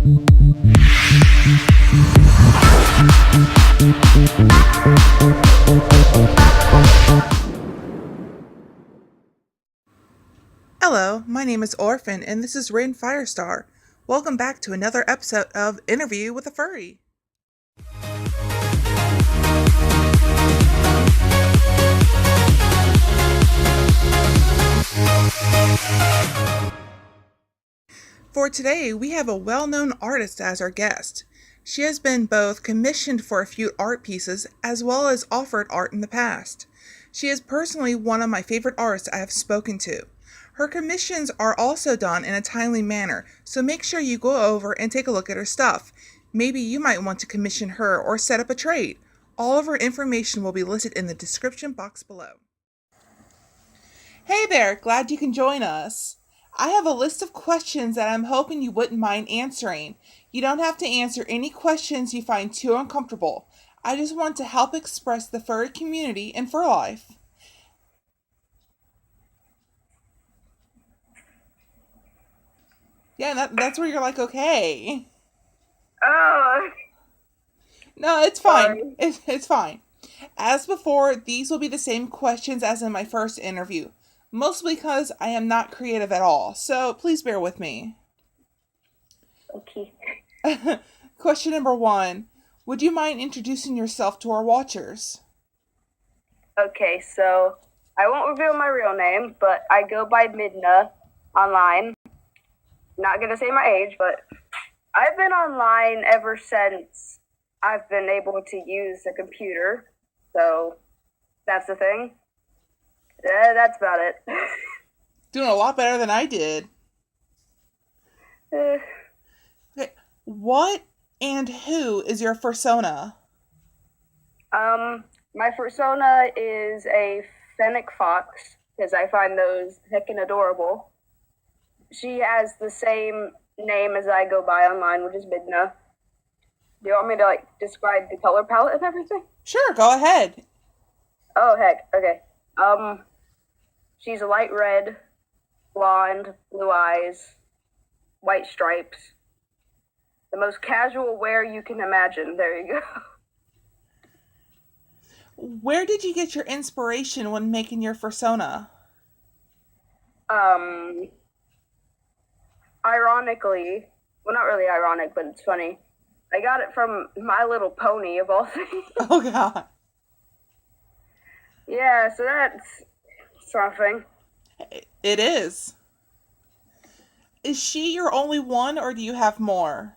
Hello, my name is Orphan, and this is Rain Firestar. Welcome back to another episode of Interview with a Furry. For today, we have a well-known artist as our guest. She has been both commissioned for a few art pieces as well as offered art in the past. She is personally one of my favorite artists I have spoken to. Her commissions are also done in a timely manner, so make sure you go over and take a look at her stuff. Maybe you might want to commission her or set up a trade. All of her information will be listed in the description box below. Hey there, glad you can join us. I have a list of questions that I'm hoping you wouldn't mind answering. You don't have to answer any questions you find too uncomfortable. I just want to help express the furry community and fur life. Yeah, that's where you're like, okay. Oh, No, it's fine. sorry. It's fine. As before, these will be the same questions as in my first interview, mostly because I am not creative at all, so please bear with me. Okay. Question number one. Would you mind introducing yourself to our watchers? Okay, so I won't reveal my real name, but I go by Midna online. Not gonna say my age, but I've been online ever since I've been able to use a computer. So that's the thing. That's about it. Doing a lot better than I did. Eh, Okay. What and who is your fursona? my persona is a fennec fox because I find those heckin' adorable. She has the same name as I go by online, which is Midna. Do you want me to describe the color palette and everything? Sure, go ahead. Oh heck, okay. She's a light red, blonde, blue eyes, white stripes. The most casual wear you can imagine. There you go. Where did you get your inspiration when making your fursona? Um, ironically, well, not really ironic, but it's funny. I got it from My Little Pony of all things. Oh god. Yeah, so that's something. It is. Is she your only one or do you have more?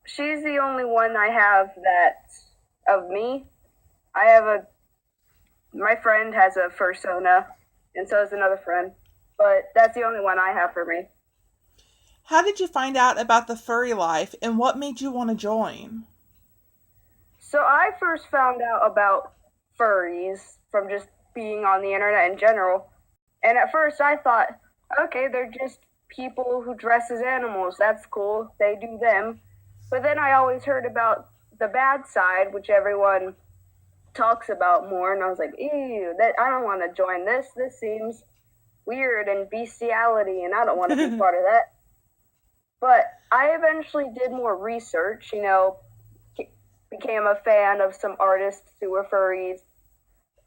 She's the only one I have that of me. I have my friend has a fursona, and so does another friend, but that's the only one I have for me. How did you find out about the furry life and what made you want to join? So I first found out about furries from just being on the internet in general, and at first I thought, okay, they're just people who dress as animals. That's cool. They do them. But then I always heard about the bad side, which everyone talks about more, and I was like, ew, that I don't want to join this. This seems weird and bestiality, and I don't want to be part of that. But I eventually did more research, became a fan of some artists who were furries.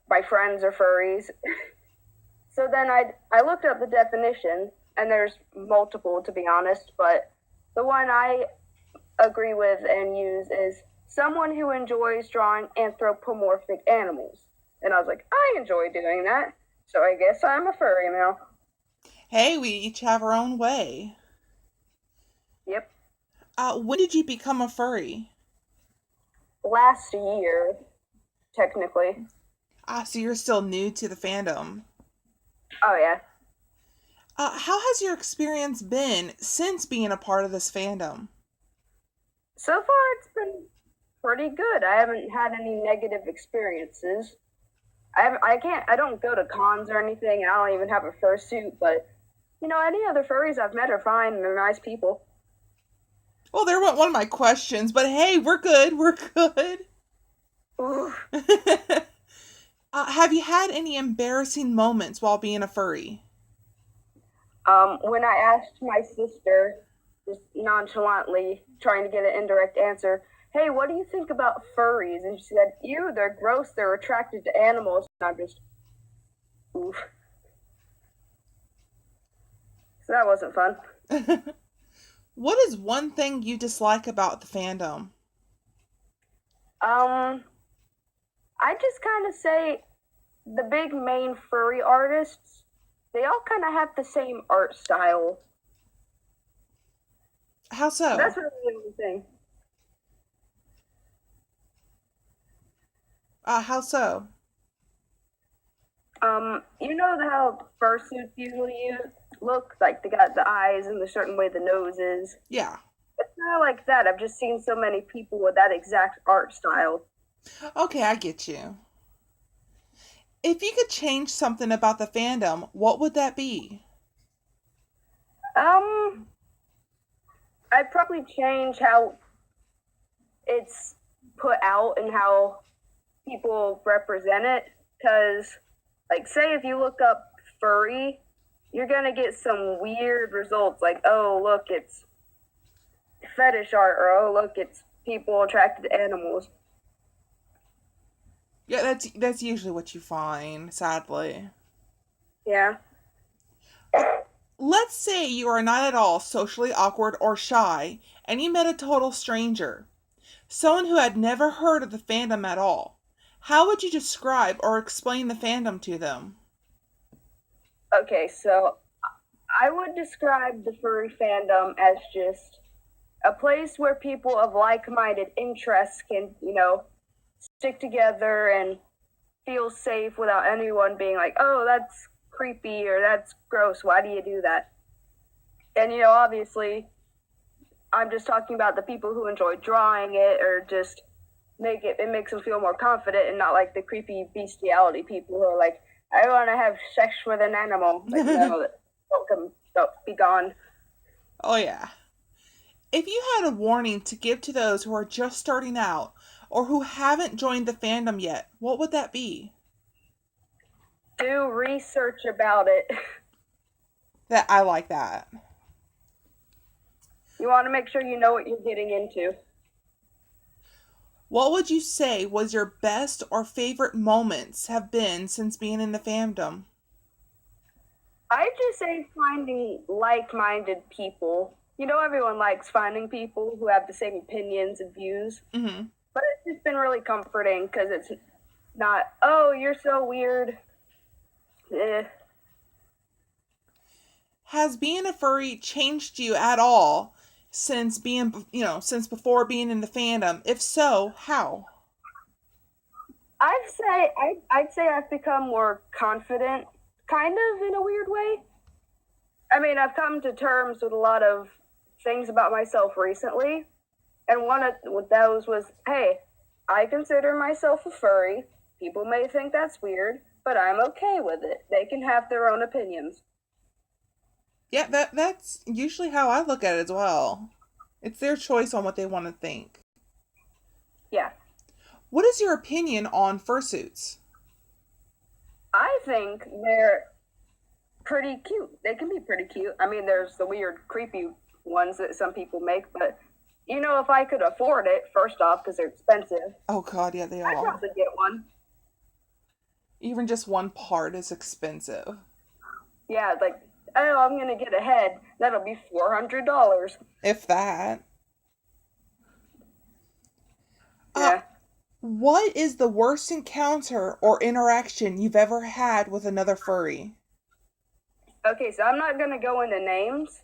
My friends are furries. So then I looked up the definition, and there's multiple to be honest, but the one I agree with and use is someone who enjoys drawing anthropomorphic animals. And I was like, I enjoy doing that, so I guess I'm a furry now. Hey, we each have our own way. Yep. When did you become a furry? Last year, technically. So you're still new to the fandom. Oh, yeah. How has your experience been since being a part of this fandom? So far, it's been pretty good. I haven't had any negative experiences. I don't go to cons or anything, and I don't even have a fursuit, but, any other furries I've met are fine, and they're nice people. Well, there went one of my questions, but hey, we're good. We're good. Ooh. Have you had any embarrassing moments while being a furry? When I asked my sister just nonchalantly trying to get an indirect answer. Hey, what do you think about furries? And she said, ew, they're gross, they're attracted to animals. And I'm just, oof. So that wasn't fun. What is one thing you dislike about the fandom? I just kind of say the big main furry artists, they all kind of have the same art style. How so? That's really the only thing. How so? You know how fursuits usually look like they got the eyes and the certain way the nose is. Yeah. It's not like that. I've just seen so many people with that exact art style. Okay, I get you. If you could change something about the fandom, what would that be? Um, I'd probably change how it's put out and how people represent it. Because, like, say if you look up furry, you're gonna get some weird results. Like, oh, look, it's fetish art, or oh, look, it's people attracted to animals. Yeah, that's usually what you find, sadly. Yeah. Let's say you are not at all socially awkward or shy, and you met a total stranger, someone who had never heard of the fandom at all. How would you describe or explain the fandom to them? Okay, so I would describe the furry fandom as just a place where people of like-minded interests can, stick together and feel safe without anyone being like, "Oh, that's creepy" or "That's gross. Why do you do that?" And obviously, I'm just talking about the people who enjoy drawing it or just it makes them feel more confident and not like the creepy bestiality people who are like, "I want to have sex with an animal." Like, no, don't be gone. Oh, yeah. If you had a warning to give to those who are just starting out or who haven't joined the fandom yet, what would that be? Do research about it. That I like that. You want to make sure you know what you're getting into. What would you say was your best or favorite moments have been since being in the fandom? I just say finding like-minded people. Everyone likes finding people who have the same opinions and views. Mm-hmm. But it's just been really comforting because it's not, oh, you're so weird. Eh. Has being a furry changed you at all since before being in the fandom? If so, how? I'd say I've become more confident, kind of in a weird way. I mean, I've come to terms with a lot of things about myself recently, and one of those was, hey, I consider myself a furry. People may think that's weird, but I'm okay with it. They can have their own opinions. Yeah, that's usually how I look at it as well. It's their choice on what they want to think. Yeah. What is your opinion on fursuits? I think they're pretty cute. They can be pretty cute. I mean, there's the weird, creepy ones that some people make, but if I could afford it, first off, because they're expensive, Oh god, yeah, they I'd are. probably get one. Even just one part is expensive. Yeah, like, oh, I'm gonna get a head. That'll be $400. If that. Uh, Yeah. what is the worst encounter or interaction you've ever had with another furry? Okay, so I'm not gonna go into names,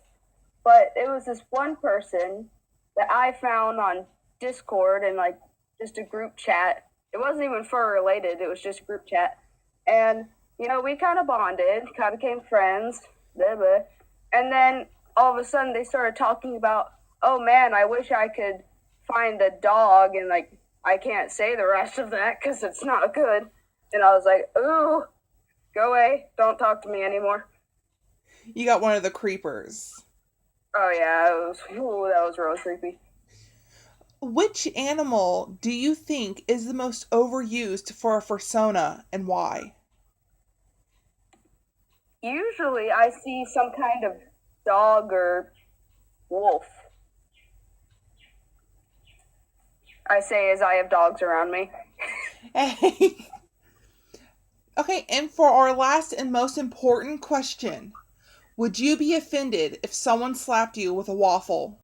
but it was this one person that I found on Discord and like just a group chat. It wasn't even fur related, it was just a group chat. And, we kind of bonded, kind of became friends, blah, blah. And then all of a sudden they started talking about, oh man, I wish I could find a dog. And like, I can't say the rest of that because it's not good. And I was like, ooh, go away. Don't talk to me anymore. You got one of the creepers. Oh yeah, that was real creepy. Which animal do you think is the most overused for a fursona and why? Usually I see some kind of dog or wolf. I say as I have dogs around me. Hey. Okay, and for our last and most important question, would you be offended if someone slapped you with a waffle?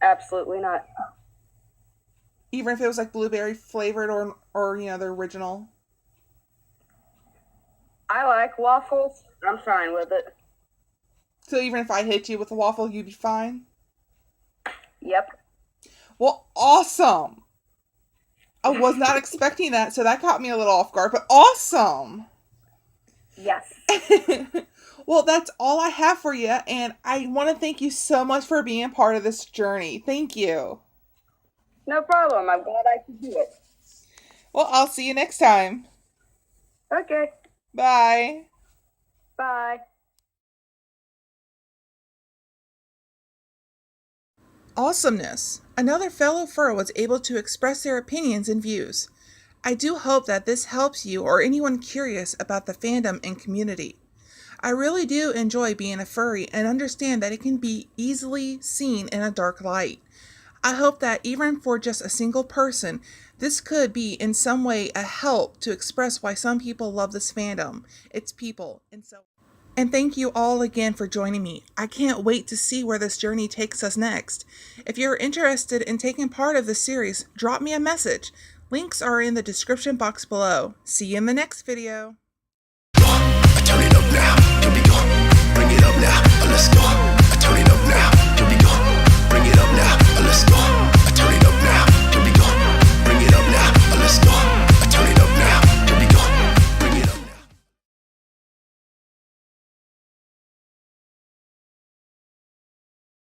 Absolutely not. Even if it was like blueberry flavored or the original? I like waffles. I'm fine with it. So even if I hit you with a waffle, you'd be fine? Yep. Well, awesome. I was not expecting that, so that caught me a little off guard, but awesome. Yes. Well, that's all I have for you, and I want to thank you so much for being part of this journey. Thank you. No problem. I'm glad I could do it. Well, I'll see you next time. Okay. Bye. Bye. Awesomeness. Another fellow fur was able to express their opinions and views. I do hope that this helps you or anyone curious about the fandom and community. I really do enjoy being a furry and understand that it can be easily seen in a dark light. I hope that even for just a single person, this could be in some way a help to express why some people love this fandom, its people, and so. And thank you all again for joining me. I can't wait to see where this journey takes us next. If you're interested in taking part of the series, drop me a message. Links are in the description box below. See you in the next video. Turn it up now, here we go. Bring it up now, let's go.